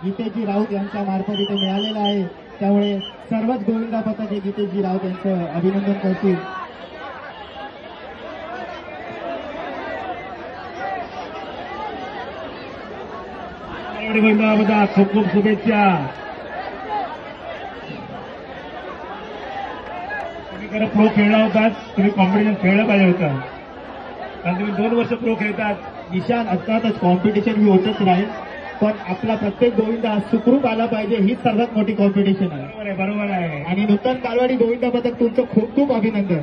गीतेजी राऊत यांच्या मार्फत इथे मिळालेलं आहे. त्यामुळे सर्वच गोविंदा पथक हे गीतेजी राऊत यांचं अभिनंदन करतील. खूप खूप शुभेच्छा. तुम्ही प्रो खेळला होतात, तुम्ही कॉम्पिटिशन खेळलं पाहिजे होतं, कारण तुम्ही 2 वर्ष प्रो खेळतात. निशान असतातच कॉम्पिटिशन ही होतच राहील, पण आपला प्रत्येक गोविंदा सुखरूप आला पाहिजे हीच सर्वात मोठी कॉम्पिटिशन आहे. बरोबर आहे. आणि नूतन कालवाडी गोविंदा पथक तुमचं खूप खूप अभिनंदन.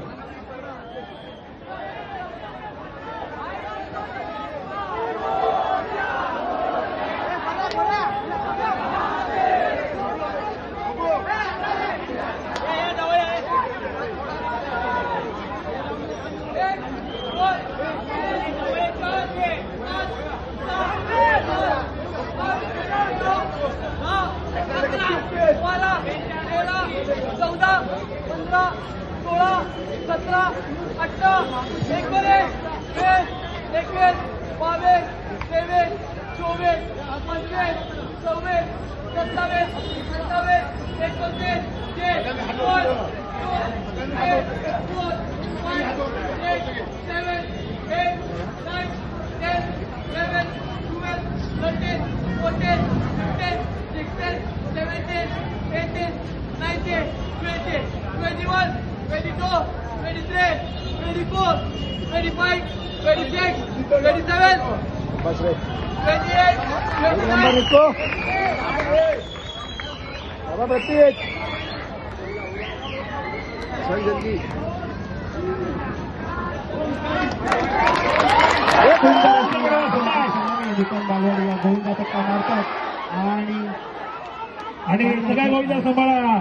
आणि सगळ्या गोविंदा सांभाळा.